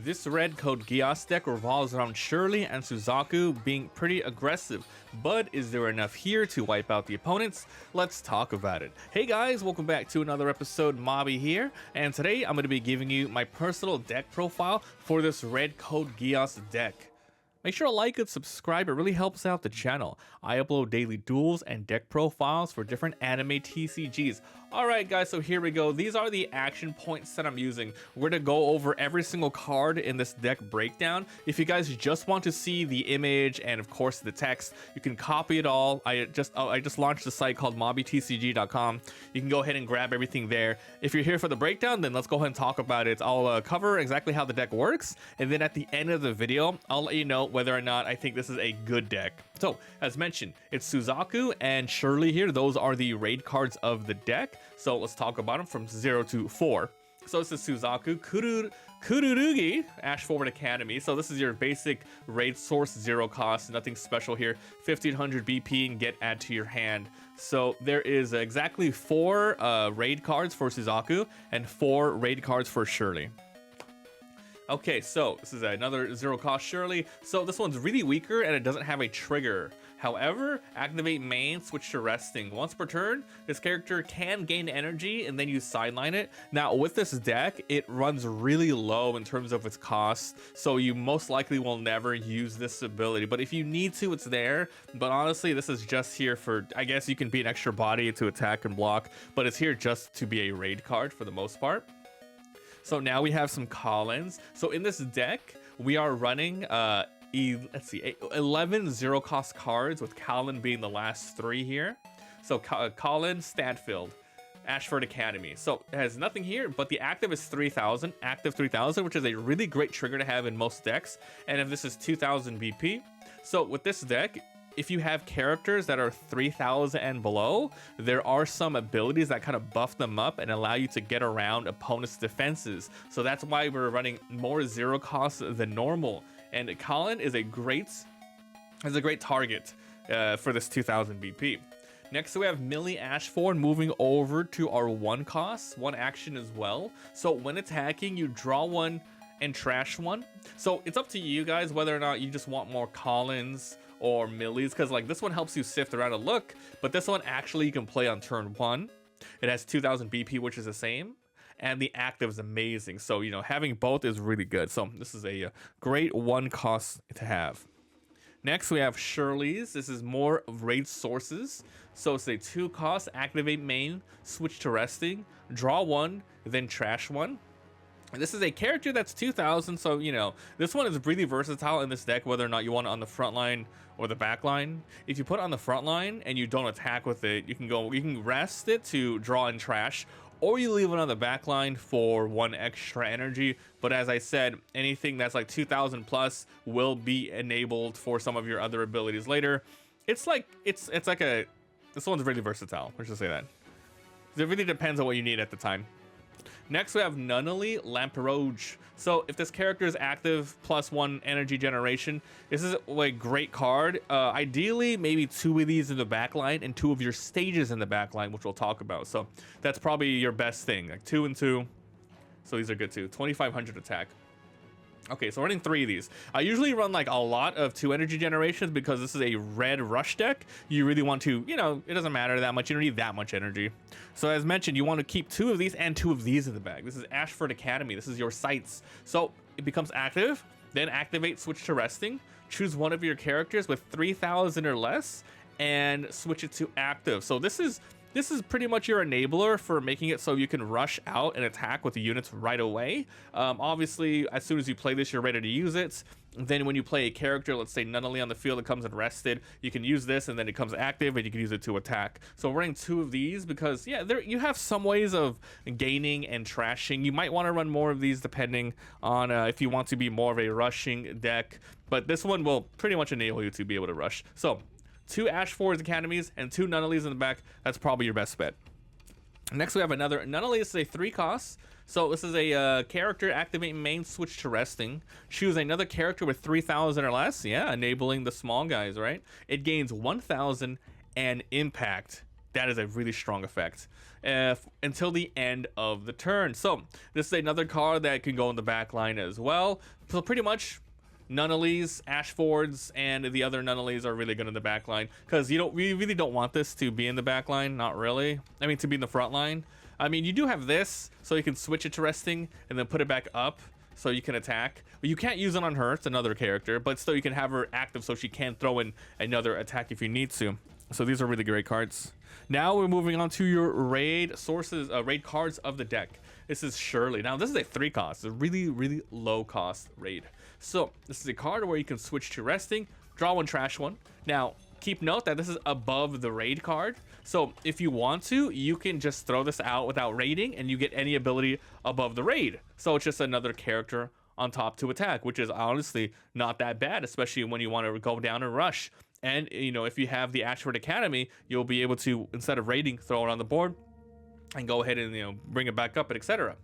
This Red Code Geass deck revolves around Shirley and Suzaku being pretty aggressive, but is there enough here to wipe out the opponents? Let's talk about it. Hey guys, welcome back to another episode. Mobby here, and today I'm going to be giving you my personal deck profile for this Red Code Geass deck. Make sure to like and subscribe, it really helps out the channel. I upload daily duels and deck profiles for different anime TCGs. Alright guys, so here we go. These are the action points that I'm using. We're going to go over every single card in this deck breakdown. If you guys just want to see the image and of course the text, you can copy it all. I just launched a site called mobbytcg.com. You can go ahead and grab everything there. If you're here for the breakdown, then let's go ahead and talk about it. I'll cover exactly how the deck works, and then at the end of the video, I'll let you know whether or not I think this is a good deck. So, as mentioned, it's Suzaku and Shirley here. Those are the raid cards of the deck. So let's talk about them from 0 to 4. So this is Suzaku, Kururugi, Ash Forward Academy. So this is your basic raid source, 0 cost, nothing special here. 1500 BP and get add to your hand. So there is exactly 4 raid cards for Suzaku and 4 raid cards for Shirley. Okay, so this is another 0 cost Shirley. So this one's really weaker and it doesn't have a trigger. However, activate main, switch to resting. Once per turn, this character can gain energy and then you sideline it. Now with this deck, it runs really low in terms of its cost, so you most likely will never use this ability. But if you need to, it's there. But honestly, this is just here for, I guess you can be an extra body to attack and block, but it's here just to be a raid card for the most part. So now we have some call-ins. So in this deck, we are running 11 0 cost cards, with Callan being the last 3 here. So Callan, Stanfield, Ashford Academy. So it has nothing here, but the active is 3000, active 3000, which is a really great trigger to have in most decks. And if this is 2000 BP. So with this deck, if you have characters that are 3000 and below, there are some abilities that kind of buff them up and allow you to get around opponents' defenses. So that's why we're running more 0 costs than normal. And Colin is a great target for this 2000 BP. Next we have Millie Ashford moving over to our 1 cost, 1 action as well. So when attacking, you draw 1 and trash 1. So it's up to you guys whether or not you just want more Collins or Millies, because like this one helps you sift around a look, but this one actually you can play on turn 1. It has 2000 BP, which is the same, and the active is amazing. So, you know, having both is really good. So this is a great 1 cost to have. Next we have Shirley's. This is more of raid sources. So it's a 2 cost, activate main, switch to resting, draw 1, then trash 1. And this is a character that's 2000, so you know, this one is really versatile in this deck, whether or not you want it on the front line or the back line. If you put it on the front line and you don't attack with it, you can rest it to draw and trash, or you leave it on the back line for 1 extra energy. But as I said, anything that's like 2000 plus will be enabled for some of your other abilities later. It's like this one's really versatile. Let's just say that. It really depends on what you need at the time. Next we have Nunnally Lamperouge. So if this character is active, +1 energy generation, this is a great card. Ideally, maybe 2 of these in the back line and 2 of your stages in the back line, which we'll talk about. So that's probably your best thing, like 2 and 2. So these are good too. 2500 attack. Okay, so running 3 of these. I usually run like a lot of 2 energy generations because this is a red rush deck. You really want to, you know, it doesn't matter that much. You don't need that much energy. So as mentioned, you want to keep 2 of these and 2 of these in the bag. This is Ashford Academy. This is your sights. So it becomes active, then activate, switch to resting, choose one of your characters with 3000 or less, and switch it to active. So this is pretty much your enabler for making it so you can rush out and attack with the units right away. Obviously, as soon as you play this, you're ready to use it. Then when you play a character, let's say Nunnally on the field, it comes and rested, you can use this and then it comes active and you can use it to attack. So we're running 2 of these because, yeah, you have some ways of gaining and trashing. You might want to run more of these depending on if you want to be more of a rushing deck. But this one will pretty much enable you to be able to rush. So 2 Ashford's Academies and 2 Nunnallys in the back. That's probably your best bet. Next we have another Nunnally. This is a 3 cost. So this is a character, activate main, switch to resting. Choose another character with 3000 or less. Yeah, enabling the small guys, right? It gains 1000 and impact that is a really strong effect until the end of the turn. So this is another card that can go in the back line as well. So pretty much Nunnalies, Ashfords, and the other Nunnalies are really good in the back line, because we really don't want this to be in the back line. Not really. I mean, to be in the front line. I mean, you do have this, so you can switch it to resting and then put it back up so you can attack. But you can't use it on her. It's another character, but still you can have her active so she can throw in another attack if you need to. So these are really great cards. Now we're moving on to your raid sources, raid cards of the deck. This is Shirley. Now this is a 3 cost, a really, really low cost raid. So this is a card where you can switch to resting, draw 1, trash 1. Now keep note that this is above the raid card. So if you want to, you can just throw this out without raiding and you get any ability above the raid. So it's just another character on top to attack, which is honestly not that bad, especially when you want to go down and rush. And, you know, if you have the Ashford Academy, you'll be able to, instead of raiding, throw it on the board and go ahead and, you know, bring it back up, and etc.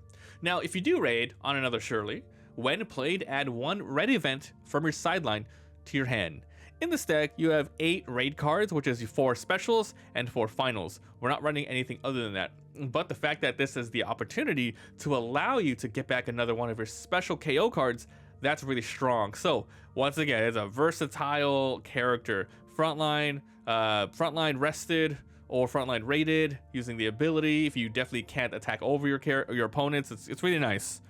Now, if you do raid on another Shirley, when played, add 1 red event from your sideline to your hand. In this deck, you have 8 raid cards, which is 4 specials and 4 finals. We're not running anything other than that. But the fact that this is the opportunity to allow you to get back another one of your special KO cards, that's really strong. So once again, it's a versatile character. Frontline rested or frontline rated using the ability. If you definitely can't attack over your opponents, it's really nice.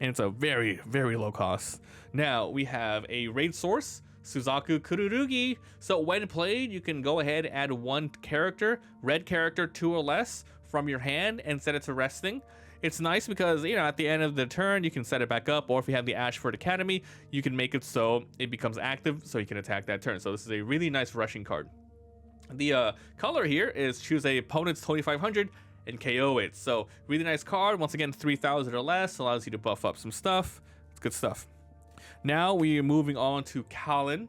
And it's a very, very low cost. Now we have a raid source, Suzaku Kururugi. So when played, you can go ahead and add 1 character, red character 2 or less, from your hand and set it to resting. It's nice because, you know, at the end of the turn, you can set it back up, or if you have the Ashford Academy, you can make it so it becomes active so you can attack that turn. So this is a really nice rushing card. The color here is choose a opponent's 2500 and KO it. So really nice card. Once again, 3000 or less, allows you to buff up some stuff. It's good stuff. Now we are moving on to Colin.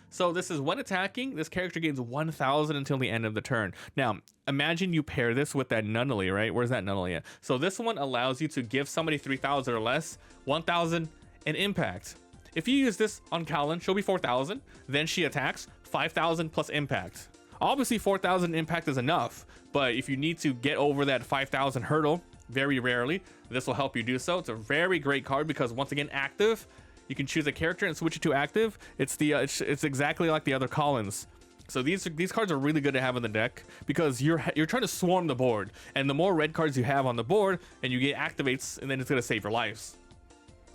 So this is when attacking, this character gains 1000 until the end of the turn. Now, imagine you pair this with that Nunnally, right? Where's that Nunnally at? So this one allows you to give somebody 3000 or less, 1000 and impact. If you use this on Colin, she'll be 4000, then she attacks 5000 plus impact. Obviously 4000 impact is enough, but if you need to get over that 5000 hurdle, very rarely, this will help you do so. It's a very great card because, once again, active. You can choose a character and switch it to active. It's exactly like the other Collins. So these cards are really good to have in the deck because you're trying to swarm the board, and the more red cards you have on the board, and you get activates, and then it's gonna save your lives.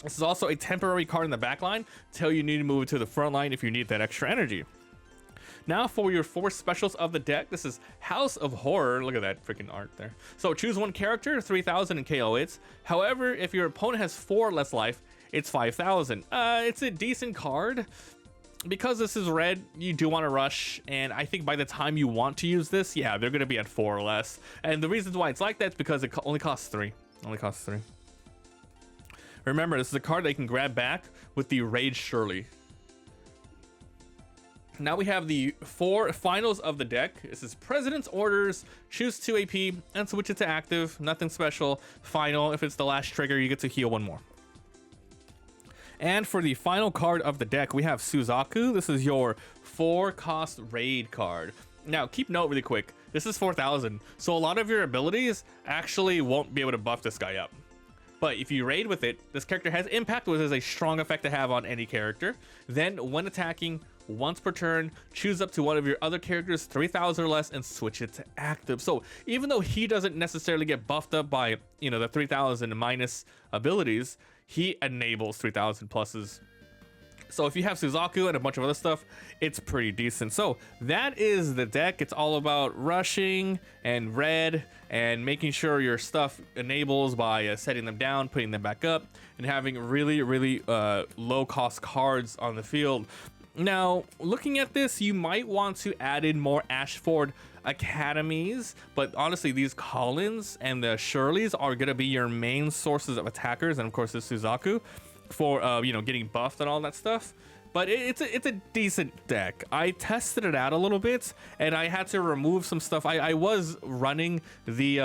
This is also a temporary card in the back line till you need to move it to the front line if you need that extra energy. Now for your 4 specials of the deck, this is House of Horror. Look at that freaking art there. So choose 1 character, 3000 and KO it. However, if your opponent has 4 less life, it's 5000. It's a decent card. Because this is red, you do want to rush, and I think by the time you want to use this, yeah, they're going to be at 4 or less. And the reasons why it's like that is because it only costs 3. Remember, this is a card that you can grab back with the Raid Shirley. Now we have the 4 finals of the deck. This is President's Orders, choose 2 AP, and switch it to active. Nothing special. Final, if it's the last trigger, you get to heal 1 more. And for the final card of the deck, we have Suzaku. This is your 4-cost raid card. Now, keep note really quick. This is 4000, so a lot of your abilities actually won't be able to buff this guy up. But if you raid with it, this character has impact, which is a strong effect to have on any character. Then, when attacking, once per turn, choose up to one of your other characters, 3000 or less, and switch it to active. So even though he doesn't necessarily get buffed up by, you know, the 3000 minus abilities, he enables 3000 pluses. So if you have Suzaku and a bunch of other stuff, it's pretty decent. So that is the deck. It's all about rushing and red and making sure your stuff enables by setting them down, putting them back up, and having really, really low cost cards on the field. Now, looking at this, you might want to add in more Ashford Academies, but honestly, these Collins and the Shirleys are going to be your main sources of attackers, and of course, the Suzaku for you know, getting buffed and all that stuff. But it's a decent deck. I tested it out a little bit, and I had to remove some stuff. I was running the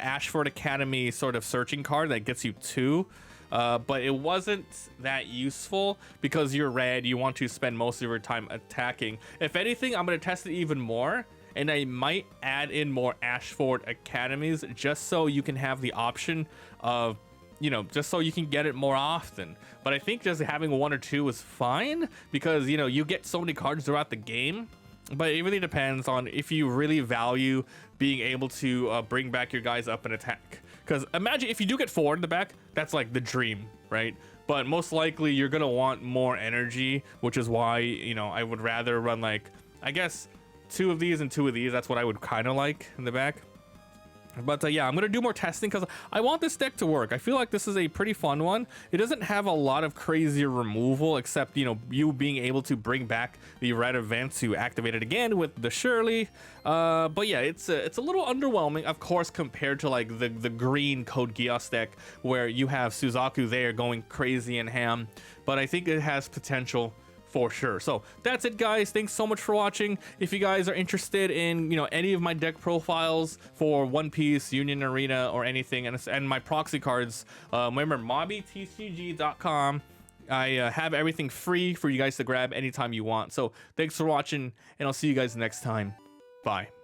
Ashford Academy sort of searching card that gets you 2 but it wasn't that useful because you're red. You want to spend most of your time attacking. If anything, I'm going to test it even more, and I might add in more Ashford Academies just so you can have the option of, you know, just so you can get it more often. But I think just having 1 or 2 is fine because, you know, you get so many cards throughout the game. But it really depends on if you really value being able to bring back your guys up and attack. Because imagine if you do get 4 in the back, that's like the dream, right? But most likely you're going to want more energy, which is why, you know, I would rather run like, I guess, 2 of these and 2 of these. That's what I would kind of like in the back. But yeah, I'm going to do more testing because I want this deck to work. I feel like this is a pretty fun one. It doesn't have a lot of crazy removal except, you know, you being able to bring back the red event to activate it again with the Shirley. But yeah, it's a little underwhelming, of course, compared to like the green Code Geass deck where you have Suzaku there going crazy and ham. But I think it has potential for sure. So that's it, guys. Thanks so much for watching. If you guys are interested in, you know, any of my deck profiles for One Piece, Union Arena, or anything, and my proxy cards, remember mobytcg.com. I have everything free for you guys to grab anytime you want. So thanks for watching, and I'll see you guys next time. Bye.